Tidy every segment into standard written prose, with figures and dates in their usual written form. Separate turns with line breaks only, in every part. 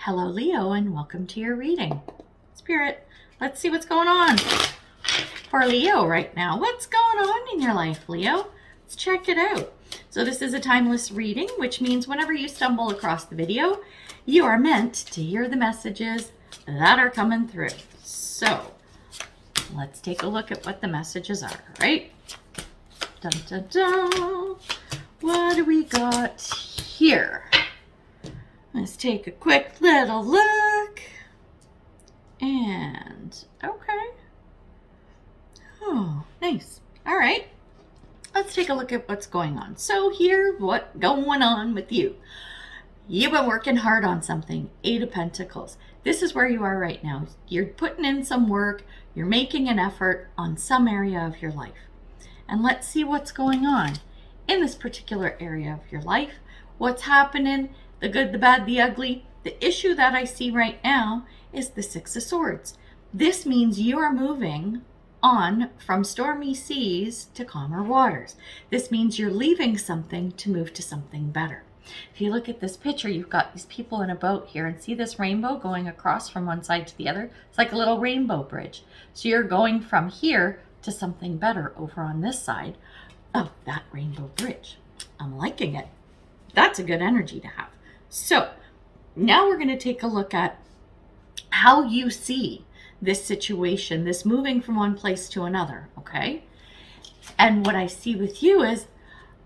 Hello, Leo, and welcome to your reading. Spirit, let's see what's going on for Leo right now. What's going on in your life, Leo? Let's check it out. So this is a timeless reading, which means whenever you stumble across the video, you are meant to hear the messages that are coming through. So let's take a look at what the messages are, right? Dun, dun, dun. What do we got here? Let's take a quick little look. And, okay. Oh, nice. All right. Let's take a look at what's going on. So here, what's going on with you? You've been working hard on something. 8 of Pentacles. This is where you are right now. You're putting in some work. You're making an effort on some area of your life. And let's see what's going on in this particular area of your life. What's happening? The good, the bad, the ugly. The issue that I see right now is the 6 of Swords. This means you are moving on from stormy seas to calmer waters. This means you're leaving something to move to something better. If you look at this picture, you've got these people in a boat here, and see this rainbow going across from one side to the other? It's like a little rainbow bridge. So you're going from here to something better over on this side of that rainbow bridge. I'm liking it. That's a good energy to have. So now we're going to take a look at how you see this situation, this moving from one place to another, okay? And what I see with you is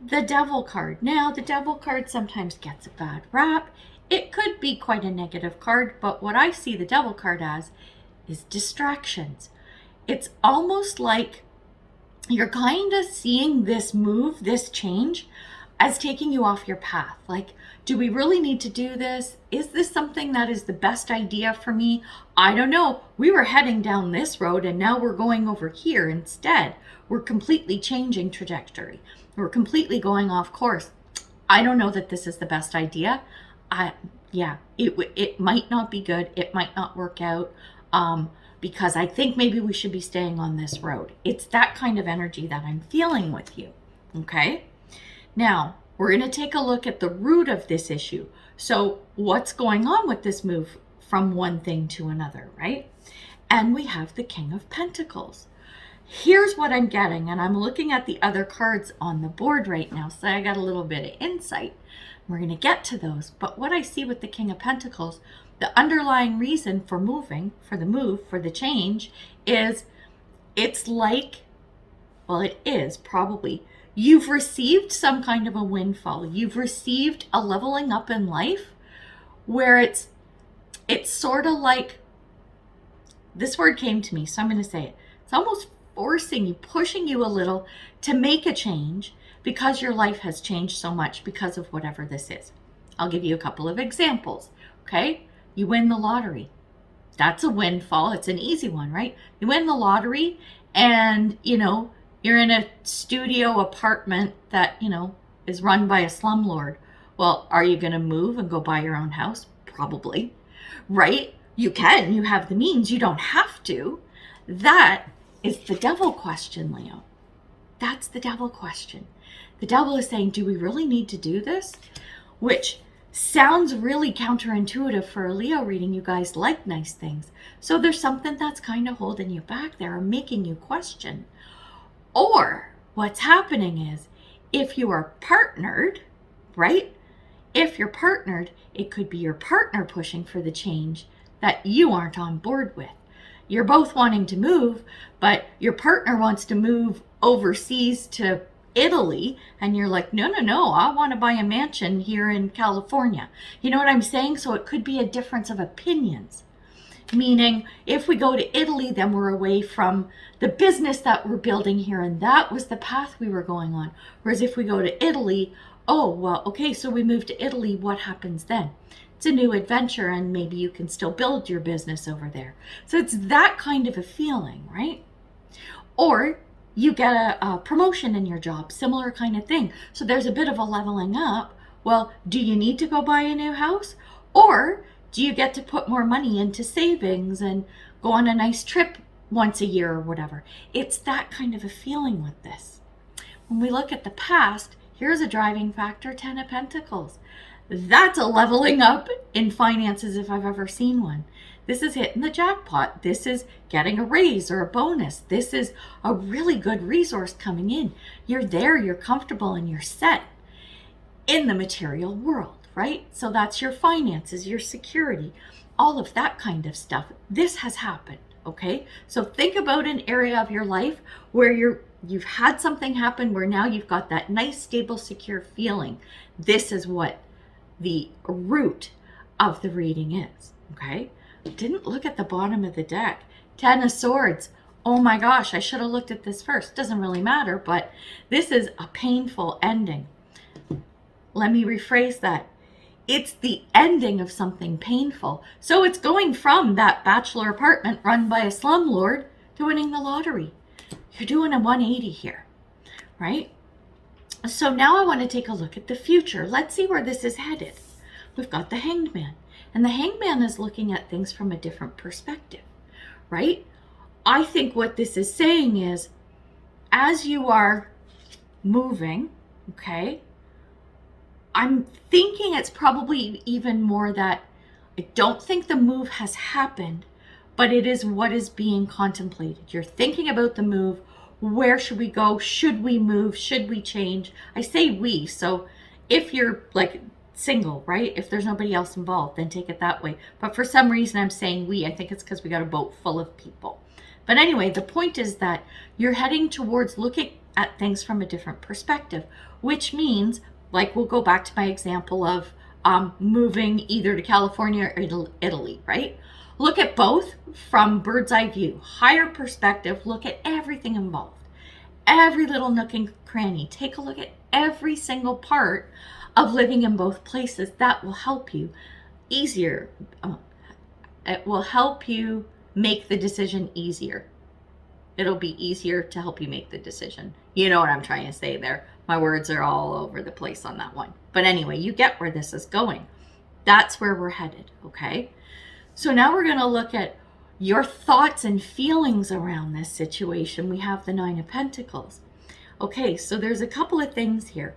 the Devil card. Now, the Devil card sometimes gets a bad rap. It could be quite a negative card, but what I see the Devil card as is distractions. It's almost like you're kind of seeing this move, this change, as taking you off your path. Like, do we really need to do this? Is this something that is the best idea for me? I don't know. We were heading down this road and now we're going over here instead. We're completely changing trajectory. We're completely going off course. I don't know that this is the best idea. It might not be good. It might not work out because I think maybe we should be staying on this road. It's that kind of energy that I'm feeling with you, okay? Now, we're going to take a look at the root of this issue. So what's going on with this move from one thing to another, right? And we have the King of Pentacles. Here's what I'm getting, and I'm looking at the other cards on the board right now, so I got a little bit of insight. We're going to get to those, but what I see with the King of Pentacles, the underlying reason for moving, for the move, for the change, is it's like, well, it is probably, you've received some kind of a windfall. You've received a leveling up in life where it's sort of like, this word came to me, so I'm going to say it. It's almost forcing you, pushing you a little to make a change because your life has changed so much because of whatever this is. I'll give you a couple of examples, okay? You win the lottery. That's a windfall. It's an easy one, right? You win the lottery and, you're in a studio apartment that, is run by a slumlord. Well, are you going to move and go buy your own house? Probably, right? You can. You have the means. You don't have to. That is the Devil question, Leo. That's the Devil question. The Devil is saying, do we really need to do this? Which sounds really counterintuitive for a Leo reading. You guys like nice things. So there's something that's kind of holding you back there or making you question. Or what's happening is, if you are partnered, right? If you're partnered, it could be your partner pushing for the change that you aren't on board with. You're both wanting to move, but your partner wants to move overseas to Italy, and you're like, no, I want to buy a mansion here in California. You know what I'm saying? So it could be a difference of opinions. Meaning, if we go to Italy, then we're away from the business that we're building here, and that was the path we were going on. Whereas if we go to Italy, oh, well, okay, so we move to Italy, what happens then? It's a new adventure, and maybe you can still build your business over there. So it's that kind of a feeling, right? Or you get a promotion in your job, similar kind of thing. So there's a bit of a leveling up. Well, do you need to go buy a new house? Or do you get to put more money into savings and go on a nice trip once a year or whatever? It's that kind of a feeling with this. When we look at the past, here's a driving factor, 10 of Pentacles. That's a leveling up in finances if I've ever seen one. This is hitting the jackpot. This is getting a raise or a bonus. This is a really good resource coming in. You're there, you're comfortable, and you're set in the material world, right? So that's your finances, your security, all of that kind of stuff. This has happened, okay? So think about an area of your life where you've had something happen where now you've got that nice, stable, secure feeling. This is what the root of the reading is, okay? Didn't look at the bottom of the deck. 10 of Swords. Oh my gosh, I should have looked at this first. Doesn't really matter, but this is a painful ending. Let me rephrase that. It's the ending of something painful. So it's going from that bachelor apartment run by a slumlord to winning the lottery. You're doing a 180 here, right? So now I want to take a look at the future. Let's see where this is headed. We've got the Hanged Man. And the Hanged Man is looking at things from a different perspective, right? I think what this is saying is, as you are moving, okay, I'm thinking it's probably even more that I don't think the move has happened, but it is what is being contemplated. You're thinking about the move. Where should we go? Should we move? Should we change? I say we, so if you're like single, right? If there's nobody else involved, then take it that way. But for some reason I'm saying we. I think it's because we got a boat full of people. But anyway, the point is that you're heading towards looking at things from a different perspective, which means, like, we'll go back to my example of moving either to California or Italy, right? Look at both from bird's eye view, higher perspective. Look at everything involved, every little nook and cranny. Take a look at every single part of living in both places. That will help you easier. It will help you make the decision easier. It'll be easier to help you make the decision. You know what I'm trying to say there. My words are all over the place on that one. But anyway, you get where this is going. That's where we're headed, okay? So now we're going to look at your thoughts and feelings around this situation. We have the Nine of Pentacles. Okay, so there's a couple of things here.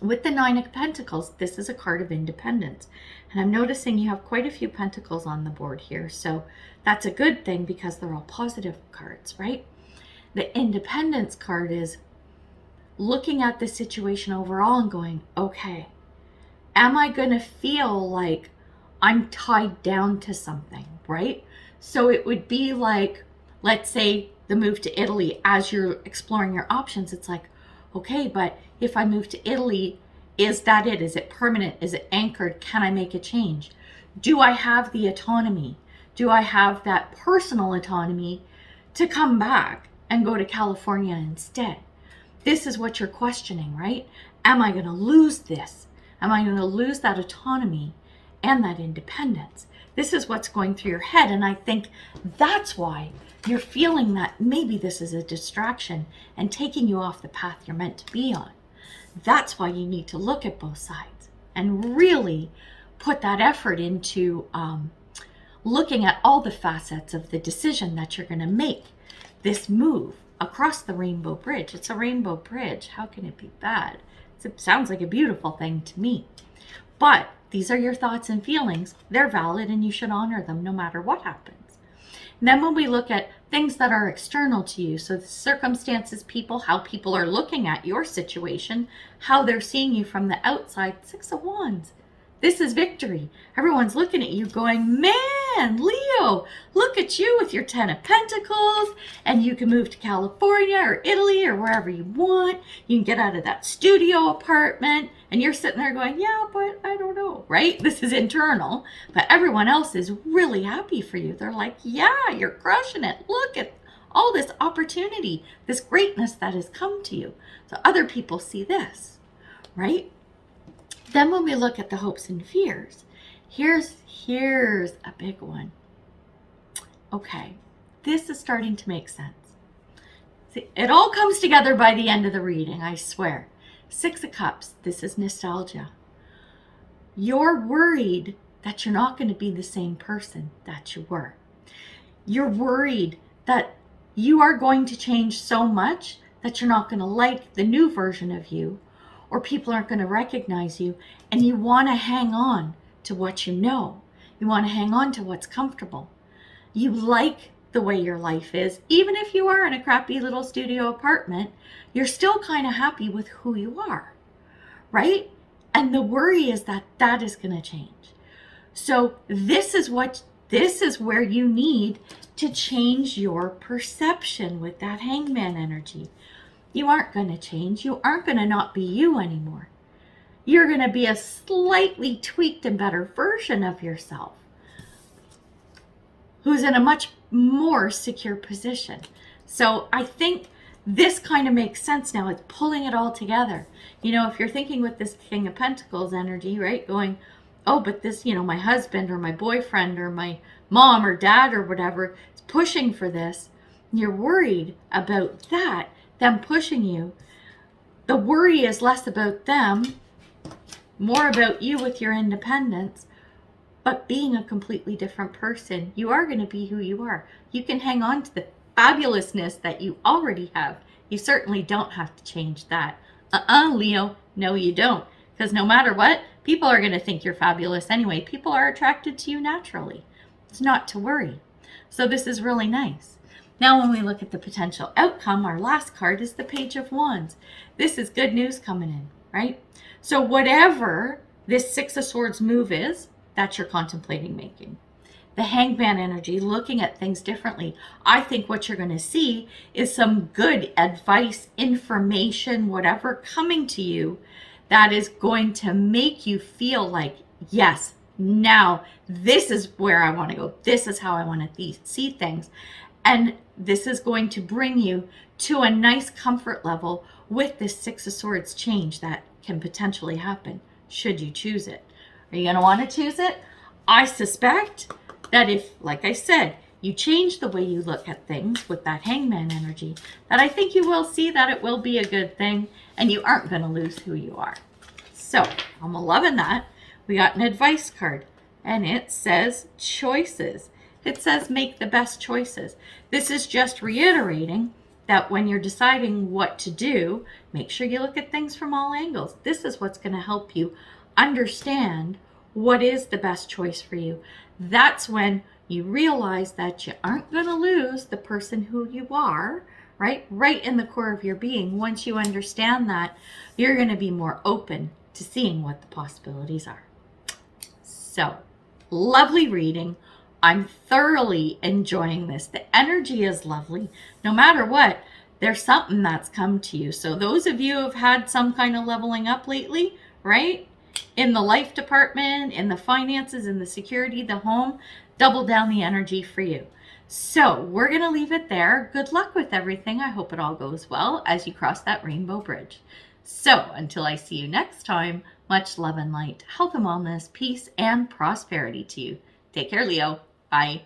With the Nine of Pentacles, this is a card of independence. And I'm noticing you have quite a few pentacles on the board here. So that's a good thing because they're all positive cards, right? The independence card is looking at the situation overall and going, okay, am I going to feel like I'm tied down to something, right? So it would be like, let's say the move to Italy, as you're exploring your options, it's like, okay, but if I move to Italy, is that it? Is it permanent? Is it anchored? Can I make a change? Do I have the autonomy? Do I have that personal autonomy to come back and go to California instead? This is what you're questioning, right? Am I going to lose this? Am I going to lose that autonomy and that independence? This is what's going through your head. And I think that's why you're feeling that maybe this is a distraction and taking you off the path you're meant to be on. That's why you need to look at both sides and really put that effort into looking at all the facets of the decision that you're going to make. This move across the rainbow bridge. It's a rainbow bridge. How can it be bad? It sounds like a beautiful thing to me. But these are your thoughts and feelings. They're valid and you should honor them no matter what happens. And then when we look at things that are external to you, so the circumstances, people, how people are looking at your situation, how they're seeing you from the outside, Six of Wands. This is victory. Everyone's looking at you going, man, Leo, look at you with your 10 of Pentacles, and you can move to California or Italy or wherever you want. You can get out of that studio apartment, and you're sitting there going, yeah, but I don't know, right? This is internal, but everyone else is really happy for you. They're like, yeah, you're crushing it. Look at all this opportunity, this greatness that has come to you. So other people see this, right? Then when we look at the hopes and fears, here's a big one. Okay, this is starting to make sense. See, it all comes together by the end of the reading, I swear. Six of Cups, this is nostalgia. You're worried that you're not going to be the same person that you were. You're worried that you are going to change so much that you're not going to like the new version of you, or people aren't going to recognize you, and you want to hang on to what you know. You want to hang on to what's comfortable. You like the way your life is. Even if you are in a crappy little studio apartment, you're still kind of happy with who you are, right? And the worry is that that is going to change. So this is where you need to change your perception with that hangman energy. You aren't going to change. You aren't going to not be you anymore. You're going to be a slightly tweaked and better version of yourself who's in a much more secure position. So I think this kind of makes sense now. It's pulling it all together. You know, if you're thinking with this King of Pentacles energy, right, going, oh, but this, you know, my husband or my boyfriend or my mom or dad or whatever is pushing for this, you're worried about that, them pushing you. The worry is less about them, more about you with your independence, but being a completely different person. You are going to be who you are. You can hang on to the fabulousness that you already have. You certainly don't have to change that. Leo, no, you don't. Because no matter what, people are going to think you're fabulous anyway. People are attracted to you naturally. It's not to worry. So this is really nice. Now when we look at the potential outcome, our last card is the Page of Wands. This is good news coming in, right? So whatever this Six of Swords move is, that you're contemplating making. The Hangman energy, looking at things differently. I think what you're going to see is some good advice, information, whatever coming to you that is going to make you feel like, yes, now this is where I want to go. This is how I want to see things. And this is going to bring you to a nice comfort level with this Six of Swords change that can potentially happen should you choose it. Are you going to want to choose it? I suspect that if, like I said, you change the way you look at things with that Hangman energy, that I think you will see that it will be a good thing and you aren't going to lose who you are. So I'm loving that. We got an advice card and it says choices. It says make the best choices. This is just reiterating that when you're deciding what to do, make sure you look at things from all angles. This is what's going to help you understand what is the best choice for you. That's when you realize that you aren't going to lose the person who you are, right in the core of your being. Once you understand that, you're going to be more open to seeing what the possibilities are. So, lovely reading. I'm thoroughly enjoying this. The energy is lovely. No matter what, there's something that's come to you. So those of you who have had some kind of leveling up lately, right? In the life department, in the finances, in the security, the home, double down the energy for you. So we're going to leave it there. Good luck with everything. I hope it all goes well as you cross that rainbow bridge. So until I see you next time, much love and light, health and wellness, peace and prosperity to you. Take care, Leo. Bye.